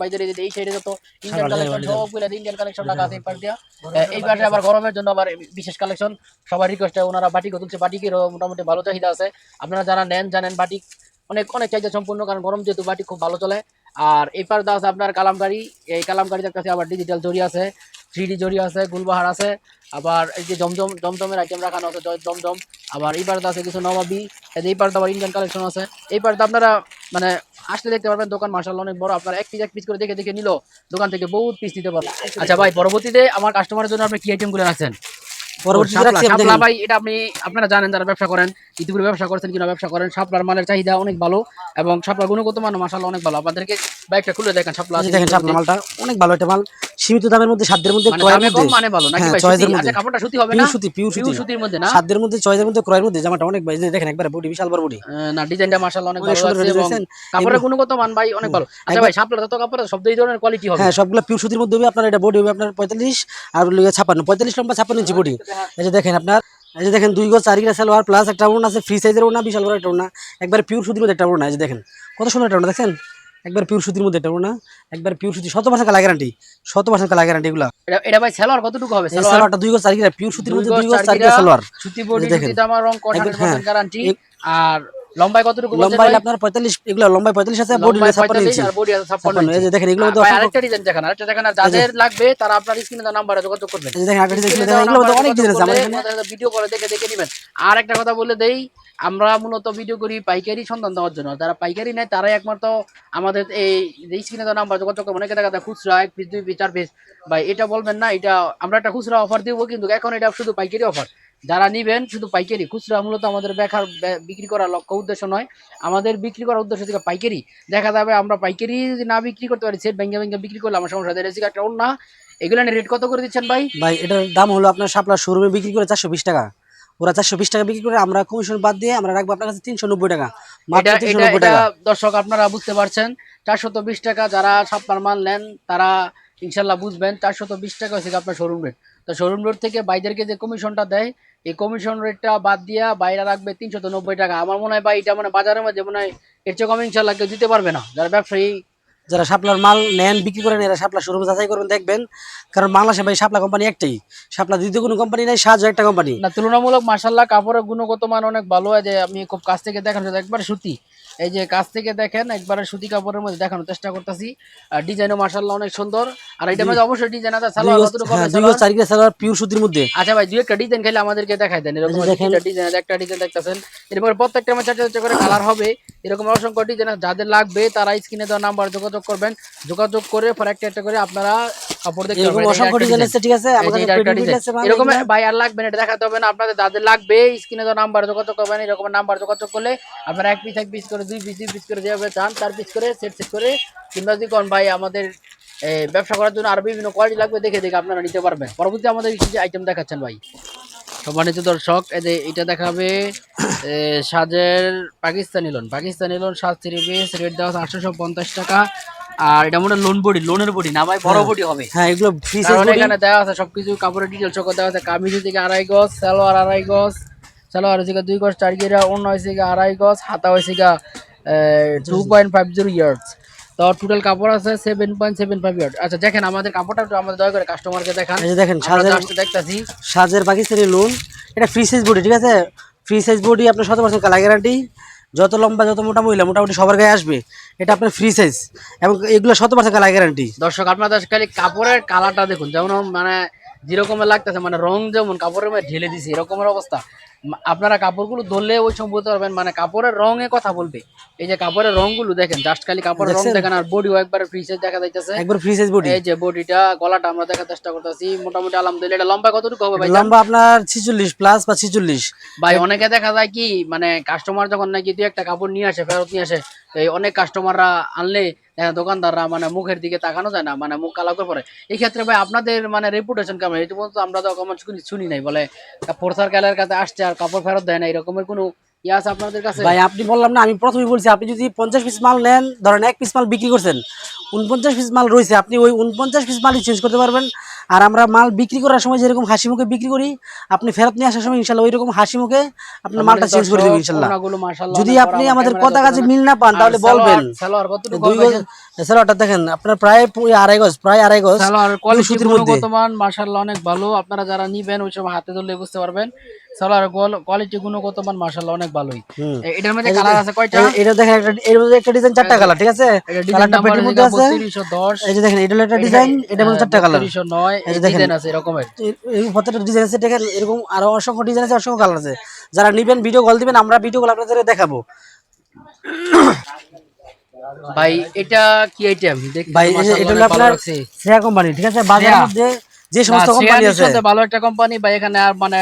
বাইদের এই সাইডে যত ইন্ডিয়ান কালেকশন সবগুলো ইন্ডিয়ান কালেকশন রাখা আছে এই পাশ দিয়া। এই পাশে আবার গরমের জন্য আবার বিশেষ কালেকশন সবার রিকোয়েস্টে ওনারা বাটিকও তুলছে। বাটিকেরও মোটামুটি ভালো চাহিদা আছে। আপনারা যারা নেন জানেন বাটিক অনেক অনেক চাহিদা সম্পূর্ণ, কারণ গরম যেহেতু বাটিক খুব ভালো চলে। আর এই পাশ দেওয়া আছে আপনার কালামকারী। এই কালামকারীদের কাছে আবার ডিজিটাল জড়ি আছে, 3D জড়ি আছে, গুলবাহার আছে। আবার এই যে জমজমের আইটেম রাখানো আছে, জমজম। আবার এই পাশে আছে কিছু নবাবী। এই পাশে আবার ইন্ডিয়ান কালেকশন আছে। এই পাশে আপনারা মানে আসলে দেখতে পারবেন দোকান মাশাআল্লাহ অনেক বড়। আপনারা এক পিস করে দেখে দেখে নিল দোকান থেকে বহুত পিস নিতে পারবেন। আচ্ছা ভাই, পরবর্তীতে আমার কাস্টমারের জন্য আপনি কি আইটেম গুলো রাখছেন? শাপলা ভাই, এটা আপনারা জানেন যারা ব্যবসা করেন, ইতিপূর্বে ব্যবসা করছেন কিনা ব্যবসা করেন, শাপলার মালের চাহিদা অনেক ভালো এবং শাপলার গুণগত মান মাশাআল্লাহ অনেক ভালো। আপনাদেরকে বাইকটা খুলে দেখেন, শাপলা আছে দেখেন, শাপলা মালটা অনেক ভালো। এটা মাল সীমিত দামের মধ্যে, সাধ্যের মধ্যে, ক্রয়ের মধ্যে মানে ভালো নাকি ভাই? সুতি? আচ্ছা, কাপড়টা সুতি হবে না? পিওর সুতির মধ্যে না, সাধ্যের মধ্যে, চয়েসের মধ্যে, ক্রয়ের মধ্যে জামাটা অনেক ভাই। দেখেন একবার বডি, বিশাল বড় বডি। না, ডিজাইনটা মাশাআল্লাহ অনেক ভালো আছে এবং কাপড়ের গুণগত মান ভাই অনেক ভালো। আচ্ছা ভাই, শাপলার যত কাপড় সব এই ধরনের কোয়ালিটি হবে? হ্যাঁ, সবগুলো পিওর সুতির মধ্যে হবে। আপনার এটা বডি হবে আপনার 45 আর 56 লম্বা, 56 ইঞ্চি বডি। এই যে দেখেন আপনার, এই যে দেখেন 2 গজ 4 গিরা সালোয়ার প্লাস একটা ওড়না আছে, ফ্রি সাইজের ওড়না, বিশাল বড় একটা ওড়না, একবার পিওর সুতির মধ্যে একটা ওড়না। এই যে দেখেন কত সুন্দর একটা ওড়না, দেখেন একবার পিওর সুতির মধ্যে একটা ওড়না, একবার পিওর সুতি, 100% কালার গ্যারান্টি, 100% কালার গ্যারান্টি। এগুলা এটা ভাই সালোয়ার কতটুকু হবে? সালোয়ারটা 2 গজ 4 গিরা পিওর সুতির মধ্যে, 2 গজ 4 গিরা সালোয়ার, সুতি বডি, সুতি জামা, রং কোট 100% গ্যারান্টি। আর লম্বাই কতটুকু? লম্বাই আপনার 45, এগুলা লম্বাই 45 আছে, বডি 56 ইঞ্চি আর বডি আছে 56 এই যে দেখেন এগুলো মধ্যে আরেকটা ডিজাইন দেখান, আরেকটা দেখান। আর যাদের লাগবে তারা আপনার স্ক্রিনে দেওয়া নাম্বারে যোগাযোগ করবেন। এই যে দেখেন আরেকটা ডিজাইন দেখেন, এগুলো মধ্যে অনেক ডিজাইন আছে আমাদের এখানে। ভিডিও করে দেখে দেখে নেবেন। আর একটা কথা বলে দেই, আমরা মূলত ভিডিও করি পাইকারি সন্ধান দেওয়ার জন্য। যারা পাইকারি নেয় তারাই একমাত্র আমাদের এই স্ক্রিনে দেওয়া নাম্বার যোগাযোগ করবেন। অনেকে দেখা যায় খুচরা 1 পিস 2 পিস 4 পিস, ভাই এটা বলবেন না। এটা আমরা একটা খুচরা অফার দিব, কিন্তু এখন এটা শুধু পাইকারি অফার। যারা নিবেন শুধু পাইকারি, খুচরা মূলত আমাদের বিক্রি করার লক্ষ্য উদ্দেশ্য নয়। আমাদের বিক্রি করার উদ্দেশ্য থেকে পাইকারি। দেখা যাবে আমরা পাইকারি যদি না বিক্রি করতে পারি, সেট ভেঙে ভেঙে বিক্রি করলে আমার সমস্যা। একটা না, এগুলো রেট কত করে দিচ্ছেন ভাই? ভাই এটার দাম হলো আপনার শাপলা শোরুমে বিক্রি করে 420 টাকা। ওরা 420 টাকা বিক্রি করে, আমরা কমিশন বাদ দিয়ে আমরা রাখবো আপনার কাছে 390 টাকা, মাত্র 390 টাকা। দর্শক আপনারা বুঝতে পারছেন, 420 টাকা। যারা শাপলার মাল নেন তারা ইনশাল্লাহ বুঝবেন 420 টাকা হচ্ছে আপনার শোরুম রেট। তো শোরুম রেট থেকে বাইদেরকে যে কমিশনটা দেয়, এই কমিশন রেটটা বাদ দিয়া বাইরে রাখবে 390 টাকা। আমার মনে হয় ভাই এটা মানে বাজারের মধ্যে মনে হয় এর চেয়ে কম ইনশাল্লাহ কেউ দিতে পারবে না। যারা ব্যবসায়ী, যারা শাপলার মাল নেন, বিক্রি করেন, এরা শাপলা শোরুমে যাচাই করবেন, দেখবেন। কারণ বাংলাদেশে ভাই শাপলা কোম্পানি একটাই, শাপলা দ্বিতীয় কোনো কোম্পানি নাই, সাজ একটা কোম্পানি না তুলনামূলক মাশাআল্লাহ কাপড়ের গুণগত মান অনেক ভালো। যে আমি খুব কাছ থেকে দেখানো, একবার সুতি, এই যে কাছ থেকে দেখেন একবারে সুতি কাপড়ের মধ্যে দেখানোর চেষ্টা করতেছি। আর ডিজাইনও মাশাআল্লাহ অনেক সুন্দর। আর এটার মধ্যে অবশ্যই ডিজাইন আছে। সালোয়ার কতটুকু হবে? সালোয়ার 4 গজ সালোয়ার পিওর সুতির মধ্যে। আচ্ছা ভাই, দুই একটা ডিজাইন খাইলে আমাদেরকে দেখাই দেন। এরকম একটা ডিজাইন, একটা ডিজাইন দেখতেছেন, এরপর প্রত্যেকটা আমার 4 করে কালার হবে। এরকম অসংখ্য ডিজাইন। যাদের লাগবে তারা স্ক্রিনে দেওয়া নাম্বার যোগাযোগ করবেন। যোগাযোগ করে পর একটা একটা করে আপনারা কাপড় দেখতে পারবেন। অসংখ্য ডিজাইন আছে, ঠিক আছে। আমাদের এরকম ভাই আর লাগবে না, এটা দেখাতে হবে না। আপনাদের যাদের লাগবে স্ক্রিনে দেওয়া নাম্বার যোগাযোগ করবেন। এরকম নাম্বার যোগাযোগ করলে আপনারা এক পিস করে, 2 পিস করে, যেভাবে চান 4 পিস করে সেট করে, কিংবা যদি কোন ভাই আমাদের ব্যবসা করার জন্য আরো বিভিন্ন কোয়ালিটি লাগবে দেখে দেখে আপনারা নিতে পারবেন। পরবর্তী আমাদের কিছু আইটেম দেখাচ্ছেন ভাই। সম্মানিত দর্শক, এটা দেখাবে সাজের পাকিস্তানি লোন 7 পিস, রেট দেওয়া 850 টাকা। আর এটা মনে লোনের বডি না ভাই, বড় বডি হবে। হ্যাঁ, এগুলো ফ্রি সাইজ বডি। এখানে দেওয়া আছে সবকিছু, কাপড়ের ডিটেইলস সব দেওয়া আছে। কামিজ থেকে 2.5 গজ, সালোয়ার 2.5 গজ, সালোয়ার হচ্ছে 2 গজ 4 গিরা, ওড়না হচ্ছে 2.5 গজ, হাতা হচ্ছে 2.50 ইয়ার্ডস। তো টোটাল কাপড় আছে 7.75 ইয়ার্ড। আচ্ছা দেখেন আমাদের কাপড়টা একটু আমাদের দয়া করে কাস্টমারকে দেখান। এই যে দেখেন দেখতাছি সাজের পাকিস্তানি লোন, এটা ফ্রি সাইজ বডি, ঠিক আছে। ফ্রি সাইজ বডি, আপনার 100% কালার গ্যারান্টি। যত লম্বা যত মোটা মহিলা মোটামুটি সবার গায়ে আসবে। এটা আপনার ফ্রি সাইজ এবং এগুলো 100% কালার গ্যারান্টি। দর্শক আপনাদের খালি কাপড়ের কালারটা দেখুন, যেমন মানে যেরকমের লাগতেছে, মানে রং যেমন কাপড়ের মধ্যে ঢেলে দিছে এরকমের অবস্থা। আপনারা কাপড়গুলো ধরলে ওই সময় বলতে পারবেন, মানে কাপড়ের রঙে কথা বলবে। এই যে কাপড়ের রংগুলো দেখেন, জাস্ট খালি কাপড়ের রং দেখেন। আর বডিও একবারে ফ্রি সাইজ দেখা যাইতেছে, একবার ফ্রি সাইজ বডি। এই যে বডিটা, গলাটা আমরা দেখার চেষ্টা করতেছি। মোটামুটি আলহামদুলিল্লাহ। এটা লম্বা কতটুকু হবে ভাই? লম্বা আপনার 46 প্লাস বা 46। ভাই অনেকে দেখা যায় কি, মানে কাস্টমার যখন নাকি দুই একটা কাপড় নিয়ে আসে, ফেরত নিয়ে আসে, এই অনেক কাস্টমাররা আনলে দোকানদাররা মানে মুখের দিকে তাকানো যায় না, মানে মুখ কালো করে পড়ে। এই ক্ষেত্রে ভাই আপনাদের মানে রেপুটেশন কেমন? এই পর্যন্ত আমরা তো কমন শুনি নাই বলে ফোরসার কালার কাছে আসছে আর কাপড় ফেরত দেয় না, এরকমের কোনো কি আছে আপনাদের কাছে? ভাই আপনি বললাম না, আমি প্রথমেই বলছি, আপনি যদি 50 পিস মাল নেন, ধরেন 1 পিস মাল বিক্রি করছেন, 49 পিস মাল রয়েছে, আপনি ওই 49 পিস মালই চেঞ্জ করতে পারবেন। আর আমরা মাল বিক্রি করার সময় যেরকম হাসি মুখে বিক্রি করি, আপনি ফেরত নিয়ে আসার সময় ইনশাল্লাহ ওইরকম হাসি মুখে আপনার মালটা চেঞ্জ করে দেবো ইনশাল্লাহ। ওনাগুলো মাশাআল্লাহ যদি অনেক বড়, আপনি আমার আমাদের ক্যামেরা কথা কাজে ধরতে মিল না পান আর তাহলে বলবেন। সালোয়ার কতটুকু দুই হবে? গজ সালোয়ারটা দেখেন আপনার প্রায় 2.5 গজ, প্রায় 2.5 গজ সালোয়ার পুরো কোয়ালিটি সুতির মধ্যে। গুণগত মান মাশাআল্লাহ অনেক ভালো। আপনারা যারা নিবেন ওই সময় হাতে ধরলে বুঝতে পারবেন সালোয়ার কোয়ালিটি গুণগত মান মাশাআল্লাহ অনেক ভালোই। হুম এটার মধ্যে এই যে কালার আছে কয়টা? এটা দেখেন, একটা এর মধ্যে একটা ডিজাইন 4টা কালার, ঠিক আছে? এটা ডিজাইন কালারটা নাম্বার পেটির আছে মধ্যে আছে। 3210, এই যে দেখেন এটা হলো একটা ডিজাইন, এটার মধ্যে 4টা কালার। 3209 এই এই যে দেখেন ডিজাইন আছে এরকমের। এই প্রত্যেকটা ডিজাইন আছে, দেখেন এরকম আরো অসংখ্য ডিজাইন আছে, অসংখ্য কালার আছে। যারা নিবেন ভিডিও কল দিবেন, আমরা ভিডিও কল আপনাদের দেখাবো। ভাই এটা কি আইটেম? দেখতে ভাই তো এটা মাশাআল্লাহ হলো অনেক ভালো আপনার লাগছে। শ্রেয়া কোম্পানি, ঠিক আছে? বাজারের শ্রেয়া? মধ্যে যে সমস্ত না, শ্রেয়া কোম্পানি আছে, নিঃসন্দেহে ভালো একটা কোম্পানি ভাই, এখানে আর মানে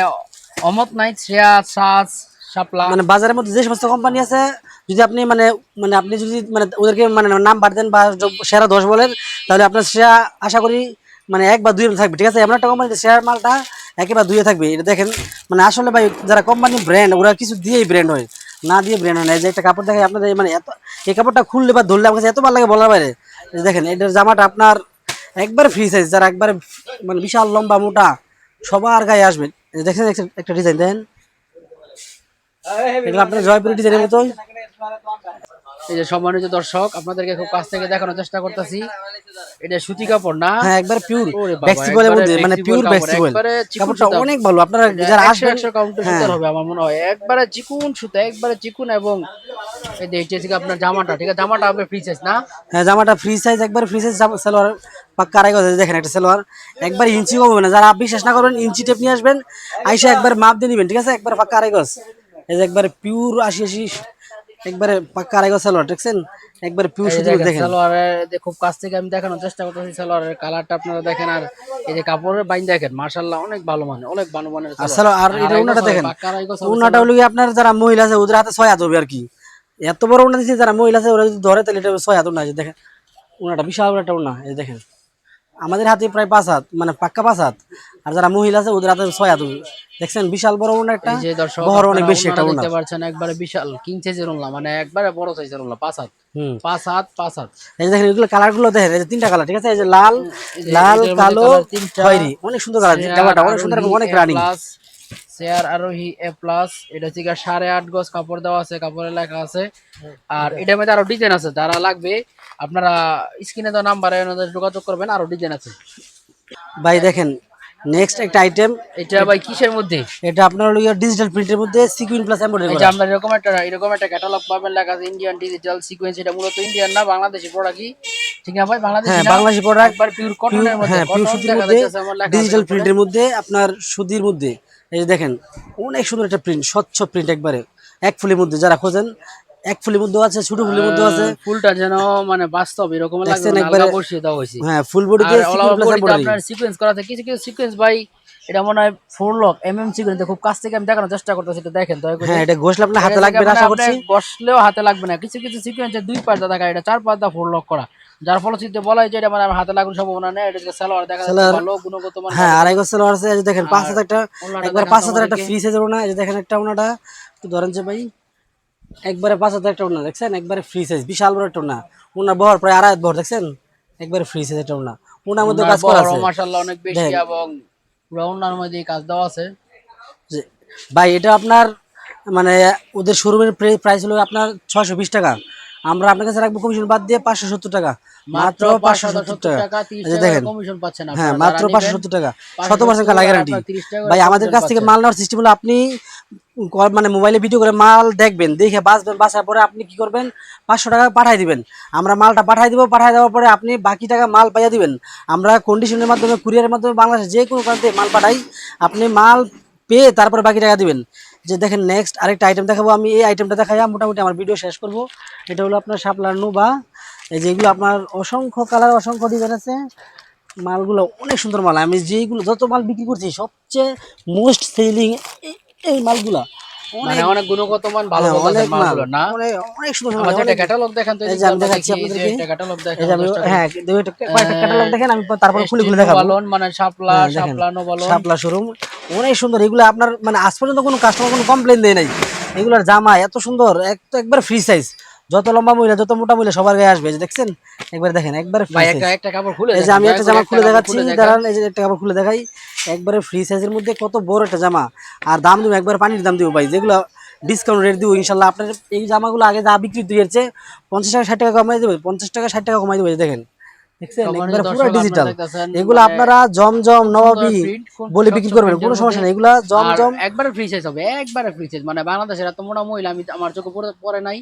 অমত নাই। শ্রেয়া, সাজ, শাপলা, মানে বাজারের মধ্যে যে সমস্ত কোম্পানি আছে, যদি আপনি মানে মানে আপনি যদি মানে ওদেরকে মানে নাম বার দেন বা সেরা 10 বলেন, তাহলে আপনার সেরা আশা করি মানে 1 বা 2 এর থাকবে, ঠিক আছে? এমন একটা কোম্পানিতে শেয়ার মালটা 1 বা 2 এ থাকবে। এটা দেখেন মানে আসলে ভাই যারা কোম্পানি ব্র্যান্ড, ওরা কিছু দিয়েই ব্র্যান্ড হয়, না দিয়ে ব্র্যান্ড হয় না। এই যে একটা কাপড় দেখে আপনাদের মানে এত, এই কাপড়টা খুললে বা ধরলে আমার কাছে এত ভালো লাগে বলার বাইরে। এই যে দেখেন এটার জামাটা আপনার একবার ফ্রি সাইজ, যারা একবারে মানে বিশাল লম্বা মোটা সবার গায়ে আসবে। এই যে দেখেন একটা ডিজাইন দেন, এটা আপনার জয়পুরি ডিজাইনের মতো। এই যে সম্মানিত দর্শক আপনাদেরকে খুব কাছ থেকে দেখানোর চেষ্টা করতেছি। এটা সুতি কাপড় না? হ্যাঁ একবার পিওর ওরে বাবা, ভেক্সিবলের একবারে মধ্যে, মানে flexible পিওর কাপড়, ভেক্সিবল একবারে চিকুন কাপড়টা সুতা। অনেক ভালো। আপনারা এটা যারা 100 আসবেন, 100 কাউন্টের হ্যাঁ সুতার হবে আমার মনে হয়, একবারে চিকুন সুতা, একবারে চিকুন। এবং এই যে এটা হচ্ছে আপনার জামাটা, ঠিক আছে? জামাটা হবে ফ্রি সাইজ না? হ্যাঁ জামাটা ফ্রি সাইজ, একবার ফ্রি সাইজ সালোয়ার পাক্কা আড়াই গজ। দেখেন একটা সালোয়ার একবার ইঞ্চি কম হবে না, যারা বিশ্বাস না করবেন ইঞ্চি টেপ নিয়ে আসবেন, আইসা একবার মাপ দিয়ে নিবেন, ঠিক আছে? একবার পাক্কা আড়াই গজ। এই যে একবারে পিওর 80 একবারে পাক্কা আড়াই গজ সালোয়ার, দেখছেন? একবারে পিওর এই যে সুতি দেখেন দেখেন। সালোয়ারের খুব কাছ থেকে আমি দেখানোর চেষ্টা করতেছি। সালোয়ারের কালারটা আপনারা দেখেন, আর এই যে কাপড়ের বাইন দেখেন, মাশাআল্লাহ অনেক ভালো মানে, অনেক ভালো মানের আর সালোয়ার। সালোয়ার আর এটা আড়াই গজ উনাটা হবে, দেখেন, পাক্কা আড়াই গজ হবে উনাটা সালোয়ার। হলো গিয়ে আপনার যারা মহিলা আছে ওদের হাতে 6 হাত হবে আর কি। এত বড় উনা দিচ্ছে, যারা মহিলা আছে ওরা যদি ধরে তাহলে এটা 6 হাত উনা। এই যে দেখেন উনাটা বিশাল বড় একটা উনা। এই যে দেখেন আমাদের হাতে প্রায় 5 হাত, মানে পাক্কা 5 হাত। আর যারা মহিলা আছে ওদের হাতে 6 হাত হবে। দেখছেন বিশাল বড় উনা একটা, এই যে দর্শক বহর অনেক আপনারা বেশি একটা ওনাটা উনা। দেখতে পাচ্ছেন, একবারে বিশাল কিং সাইজের ওড়না, মানে একবারে বড় সাইজের ওড়না, 5 হাত, হুম 5 হাত, 5 হাত। এই যে দেখেন এগুলো কালার গুলো দেখেন, এই যে 3টা কালার, ঠিক আছে? এই যে লাল, এই যে লাল এটার মধ্যে কালো কালার 3টা। খয়েরি, অনেক সুন্দর কালার। জামাটা অনেক সুন্দর এবং অনেক রানিং। শেয়ার আরোহী এ প্লাস। এটা হচ্ছে 8.5 গজ কাপড় দেওয়া আছে, কাপড়ে লেখা আছে। আর এটার মধ্যে আরো ডিজাইন আছে, যারা লাগবে আপনারা স্ক্রিনে দেওয়া নাম্বারে যোগাযোগ করবেন, আরো ডিজাইন আছে। ভাই দেখেন নেক্সট একটা আইটেম, এটা ভাই কিসের মধ্যে? এটা আপনার হলো ডিজিটাল প্রিন্টের মধ্যে সিকুইন প্লাস এমব্রয়ডারি এই যে করা। আমরা এরকম একটা ক্যাটালগ পাবেন, লেখা আছে ইন্ডিয়ান ডিজিটাল সিকোয়েন্স। এটা মূলত ইন্ডিয়ান না, বাংলাদেশি প্রোডাক্টই, ঠিক না ভাই? বাংলাদেশি হ্যাঁ না, বাংলাদেশি প্রোডাক্ট, একবার পিওর কটনের মধ্যে, হ্যাঁ পিওর কটন সুতির দেখা মধ্যে, যাচ্ছে আমার লেখা আছে ডিজিটাল কাপড়ে। প্রিন্টের মধ্যে, আপনার সুতির মধ্যে। এই যে দেখেন অনেক সুন্দর একটা প্রিন্ট, স্বচ্ছ প্রিন্ট, একবারে এক ফুলের মধ্যে যারা খোঁজেন, এক ফুলের মধ্যে আছে, ছোট ফুলের মধ্যে আছে। ফুলটা যেন মানে বাস্তব এরকম লাগবে, দেখছেন মানে একবারে, আলগা বসিয়ে দেওয়া হয়েছে। হ্যাঁ ফুল বডিতে আর অল সিকুইন ওভার প্লাস বডিতে এমব্রয়ডারি। আপনার সিকোয়েন্স করা আছে, কিছু কিছু সিকোয়েন্স ভাই এটা মনে হয় 4 লক সিকোয়েন্স। খুব কাছ থেকে আমি দেখানোর চেষ্টা করতেছি, এটা দেখেন দয়া করে। হ্যাঁ এটা ঘষলে আপনার হাতে এটা লাগবে না মানে আশা আপনি করছি। বসলেও হাতে লাগবে না। কিছু কিছু সিকোয়েন্সের 2 পার্ট থাকা, এটা 4 পার্ট 4 লক করা, যার ফলশ্রুতিতে বলা হয় যে এটা মানে আমার হাতে লাগানোর সম্ভাবনা নেই। এটা যে সালোয়ার দেখা যাচ্ছে সালোয়ার, ভালো গুণগত মান হ্যাঁ ভালো। আড়াই গজ সালোয়ার আছে। এই যে দেখেন 5 আর হাজার একটা, ওনাটা একবার দেখান 5 তো হাজার একটা আমাদেরকে। ফ্রি সাইজের ওনা। এই যে দেখেন একটা ওনাটা একটু ধরেন যে ভাই, একবারে 5 হাজার একটা ওনা, দেখছেন? একবারে ফ্রি সাইজ, বিশাল বড় একটা ওনা। ওনার বহর প্রায় আড়াই হাত বহর, দেখছেন? একবারে ফ্রি সাইজ একটা ওনা। ওনার মধ্যে ওনার কাজ করা বড় আছে মাশাআল্লাহ অনেক বেশি, দেখেন। এবং পুরো ওনার মধ্যে কাজ দেওয়া আছে। যে ভাই এটা আপনার মানে ওদের শোরুমের প্রাইস হলো আপনার 620 টাকা, আমরা আপনার কাছে রাখবো কমিশন বাদ দিয়ে 570 টাকা, মাত্র 570 টাকা। টাকা, 30 এই যে টাকা দেখেন, কমিশন পাচ্ছেন হ্যাঁ আপনারা মাত্র যারা নেবেন। 570 টাকা, 100% 570 কালার আর গ্যারান্টি। আপনার 30 টাকা ভাই আমাদের কমিশন কাছ থেকে পাচ্ছেন। মাল নেওয়ার সিস্টেম হলো আপনি মানে মোবাইলে ভিডিও করে মাল দেখবেন, দেখে বাঁচবেন, বাঁচার পরে আপনি কি করবেন, 500 টাকা পাঠিয়ে দিবেন। আমরা মালটা পাঠিয়ে দিব, পাঠিয়ে দেওয়ার পরে আপনি বাকি টাকা মাল পাইয়া দিবেন। আমরা কন্ডিশনের মাধ্যমে, কুরিয়ারের মাধ্যমে বাংলাদেশ যে কোনো প্রান্তে মাল পাঠাই, আপনি মাল পেয়ে তারপরে বাকি টাকা দিবেন। যে দেখেন নেক্সট আরেকটা আইটেম দেখাবো আমি, এই আইটেমটা দেখাইয়া মোটামুটি আমার ভিডিও শেষ করব। এটা হলো আপনার শাপলার নুবা। এই যেগুলো আপনার অসংখ্য কালার, অসংখ্য ডিজাইন আছে, মালগুলো অনেক সুন্দর মাল। আমি যেইগুলো যত মাল বিক্রি করছি সবচেয়ে মোস্ট সেলিং এই মালগুলা, মানে অনেক গুণগত মান ভালো হ্যাঁ, বলতেছেন অনেক মাল, মালগুলো না? অনেক অনেক সুন্দর মাল, আমাদের একটা অনেক। ক্যাটালগ দেখান তো, এই যে আমি দেখাচ্ছি এই যে আপনাদেরকে, একটা ক্যাটালগ এই দেখান যে আমি, চেষ্টা করি। হ্যাঁ কয়েকটা ক্যাটালগ দেখেন, আমি তারপর খুলে খুলে দেখাবো। বালন মানে শাপলা, দেখেন শাপলা নো বালন। শাপলা শোরুম অনেক সুন্দর। এগুলো আপনার মানে আজ পর্যন্ত কোনো কাস্টমার কোনো কমপ্লেন দেয় নাই এগুলার জামা এত সুন্দর, একবার ফ্রি সাইজ, যত লম্বা মহিলা যত মোটা মহিলা সবার গায়ে আসবে। এই যে দেখছেন, একবার দেখেন, একবার ফ্রি ভাই সাইজ। একটা কাপড় খুলে এই যে দেখেন, আমি দয়া একটা করে জামা খুলে কাপড় দেখাচ্ছি, খুলে দেখেন। দাঁড়ান, এই যে একটা কাপড় খুলে দেখাই, একবারে ফ্রি সাইজের মধ্যে কত বড় একটা জামা। আর দাম দিব একবার পানির দাম দিব ভাই, যেগুলো ডিসকাউন্ট রেট দিব ইনশাল্লাহ। আপনার এই জামাগুলো আগে যা বিক্রি দুইয়ের চেয়ে 50 টাকা 60 টাকা কমাই দেবে, 50 টাকা 60 টাকা কমাই দেবে। এই যে দেখেন, দেখছেন, সম্মানিত একবার পুরো দর্শক, আপনারা ডিজিটাল। দেখতেছেন এগুলো মানে আপনারা জমজম খুব সুন্দর নবাবী প্রিন্ট, খুব বলে স্বচ্ছ বিক্রি করবেন, প্রিন্টের কোনো সমস্যা মধ্যে। নেই। এগুলা আর জমজম একবারে ফ্রি সাইজ হবে, একবারে ফ্রি সাইজ, মানে বাংলাদেশের এত মোটা মহিলা আমি আমার চোখে পড়ে নাই।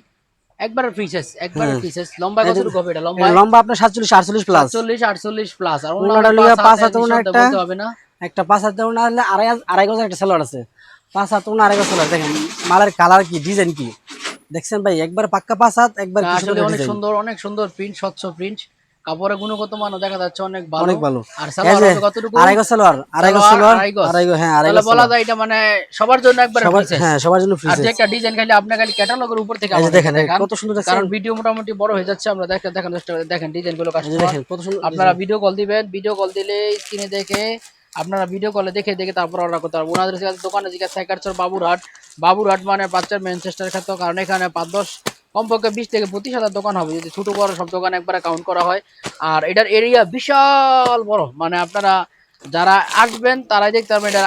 একবারে ফ্রি সাইজ, একবারে ফ্রি সাইজ। লম্বা এই যে কতটুকু হবে এটা? এটা লম্বা আপনার 47 48 প্লাস। 47 48 প্লাস। আর ওনার ওনাটা লিগা 5 হাত ওনা একটা, বলতে হবে না। একটা 5 হাত ওনা হলে আড়াই আড়াই গজ একটা সালোয়ার আছে, 5 হাত ওনা আড়াই গজ সালোয়ার। দেখেন মালের কালার কি, ডিজাইন কি দেখছেন ভাই, একবার পাক্কা 5 হাত, একবার কি আসলে সুন্দর অনেক ডিজাইন, সুন্দর, অনেক সুন্দর প্রিন্ট, স্বচ্ছ প্রিন্ট। কাপড়ের গুণগত মানও দেখা যাচ্ছে অনেক ভালো। অনেক ভালো। আর এই সালোয়ার যে হবে কতটুকু? আড়াই গজ সালোয়ার, আড়াই গজ সালোয়ার, আড়াই গজ। আড়াই গজ, হ্যাঁ আড়াই তাহলে গজ বলা সালোয়ার যায় এটা মানে সবার জন্য একবারে সবার, ফ্রি সাইজ। হ্যাঁ সবার জন্য ফ্রি আর যে সাইজ। একটা ডিজাইন খালি আপনি খালি ক্যাটালগের উপর থেকে এই যে আমাদের দেখেন দেখান, কত সুন্দর দেখছেন, কারণ ভিডিও মোটামুটি বড় হয়ে যাচ্ছে। আমরা দেখেন চেষ্টা করে দেখেন ডিজাইন গুলো এই যে কাস্টমার। দেখেন কত সুন্দর আপনারা ভিডিও কল দিবেন, ভিডিও কল দিলে স্ক্রিনে দেখে আপনারা ভিডিও কলে দেখে দেখে তারপর অর্ডার করতে পারবেন। ওনাদের দোকানে জিজ্ঞাসা সাইকারচর বাবুরহাট, বাবুরহাট মানে বাচ্চার ম্যানচেস্টার ক্ষেত্র, কারণ এখানে 5-10 কমপক্ষে 20 থেকে 25 হাজার দোকান হবে যদি ছোট বড় সব দোকান একবারে কাউন্ট করা হয়। আর এটার এরিয়া বিশাল বড়, মানে আপনারা যারা আসবেন তারাই দেখতে পারবেন। এটা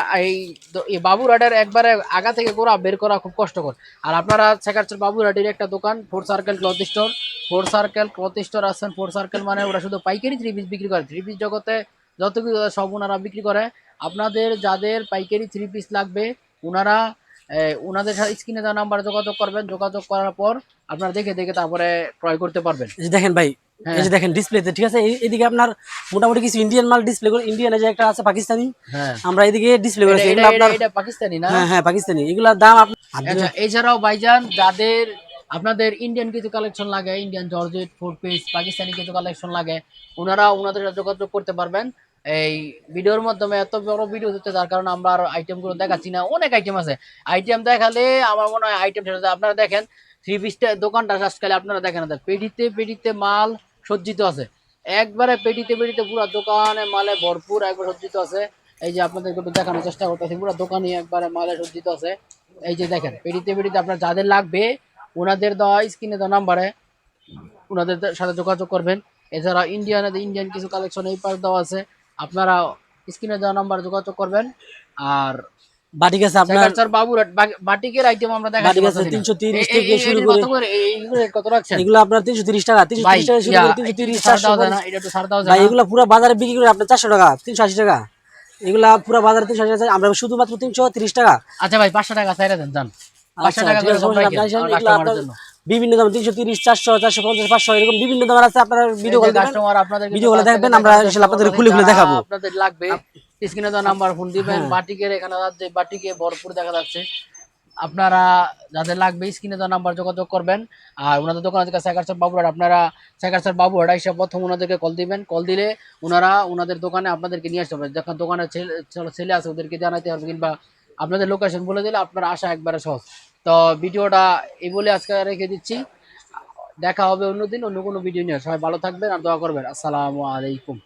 এই বাবুরহাটের একবারে আগা থেকে গোড়া বের করা খুব কষ্টকর। আর আপনারা শেখাচ্ছেন বাবুরহাটের একটা দোকান, 4 circle cloth store. 4 circle cloth store আছেন। 4 সার্কেল মানে ওরা শুধু পাইকারি থ্রি পিস বিক্রি করে, থ্রি পিস জগতে যত কিছু আছে সব ওনারা বিক্রি করে। আপনাদের যাদের পাইকারি থ্রি পিস লাগবে ওনারা ওনাদের সাথে স্ক্রিনে দেওয়া নাম্বারে যোগাযোগ করবেন। যোগাযোগ করার পর আপনারা দেখে দেখে তারপরে ক্রয় করতে পারবেন। এই যে দেখেন ভাই, এই হ্যাঁ যে দেখেন ডিসপ্লেতে, ঠিক আছে, এদিকে আপনার মোটামুটি কিছু ইন্ডিয়ান মাল ডিসপ্লে করে, ইন্ডিয়ান যে একটা আছে পাকিস্তানি, হ্যাঁ, আমরা এদিকে ডিসপ্লে এটা করেছি, এটা এগুলো আপনার, এটা পাকিস্তানি না? হ্যাঁ হ্যাঁ পাকিস্তানি, এগুলোর দাম আচ্ছা, এছাড়াও ভাইজান যাদের আপনাদের ইন্ডিয়ান কিছু কালেকশন লাগে, ইন্ডিয়ান জর্জেট 4 পিস, পাকিস্তানি কিছু কালেকশন লাগে, ওনারা ওনাদের সাথে যোগাযোগ করতে পারবেন। এই ভিডিওর মাধ্যমে এত বড় ভিডিও দিতে, যার কারণে আমরা আর আইটেমগুলো দেখাচ্ছি না। অনেক আইটেম আছে, আইটেম দেখালে আমার মনে হয় আইটেম শেষ হয়ে যায়। আপনারা দেখেন থ্রি পিসটা দোকানটা আজকাল আপনারা দেখেন পেটিতে পেটিতে মাল সজ্জিত আছে, একবারে পেটিতে পেটিতে পুরো দোকানে মালে ভরপুর একবার সজ্জিত আছে। এই যে আপনাদেরকে একটু দেখানোর চেষ্টা করতেছি, পুরো দোকানে একবারে মালে সজ্জিত আছে। এই যে দেখেন পেটিতে পেটিতে আপনার যাদের লাগবে ওনাদের দেওয়া স্ক্রিনে দেওয়া নাম্বারে ওনাদের সাথে যোগাযোগ করবেন। এছাড়া ইন্ডিয়ান কিছু কালেকশন এই পাশ দেওয়া আছে, আপনারা স্ক্রিনে দেওয়া নাম্বারে যোগাযোগ করবেন। আর বাটিক আছে আপনার, সেকারচার বাবুরহাট বাটিকের আইটেম আমরা দেখাতে বাটিক আছে পারতেছি না। 330 থেকে শুরু এটির করে, কত করে, এইগুলো কত রাখছেন এগুলো আপনার 330 টাকা, ভাই? 330 টাকা শুরু করে 330 400 এটা একটু ছাড় দেওয়া যায় ভাই। না? এগুলো পুরো বাজারে বিক্রি করে আপনার 400 টাকা, 380 টাকা, এগুলা পুরো বাজারে 380 টাকা, আমরা শুধুমাত্র 330 টাকা। আচ্ছা ভাই 500 টাকা চাইরা দেন জান, 500 আচ্ছা টাকা ঠিক করে আছে, কম সমস্যা নেই, রাখেন আপনার আমার এগুলো কাস্টমারের আপনার জন্য। বিভিন্ন দাম, 330 400 450 500 এরকম বিভিন্ন দামের আছে। আপনারা ভিডিও কল দিবেন, কাস্টমার আপনাদের ভিডিও কলে দেখবেন, আমরা ইনশাআল্লাহ আপনাদের খুলে খুলে দেখাবো। আপনাদের লাগবে স্ক্রিনে দেওয়া নাম্বার ফোন দিবেন। হ্যাঁ। বাটিকের এখানে যে বাটিকে ভরপুর দেখা যাচ্ছে, আপনারা যাদের লাগবে স্ক্রিনে দেওয়া নাম্বার যোগাযোগ করবেন। আর ওনাদের দোকান থেকে সাইকারচর বাবুরহাট, আপনারা সাইকারচর বাবুরহাট এসে প্রথম ওনাদেরকে কল দিবেন। কল দিলে ওনারা ওনাদের দোকানে আপনাদেরকে নিয়ে আসতে হবে। যখন দোকানে ছেলে আছে ওদেরকে জানাতে হবে, কিংবা আপনাদের লোকেশন বলে দিলে আপনারা আসা একবারে সহজ। তো ভিডিওটা এই বলে আজকে রেখে দিচ্ছি, দেখা হবে অন্যদিন অন্য কোনো ভিডিও নিয়ে। সবাই ভালো থাকবেন আর দোয়া করবেন। আসসালামু আলাইকুম।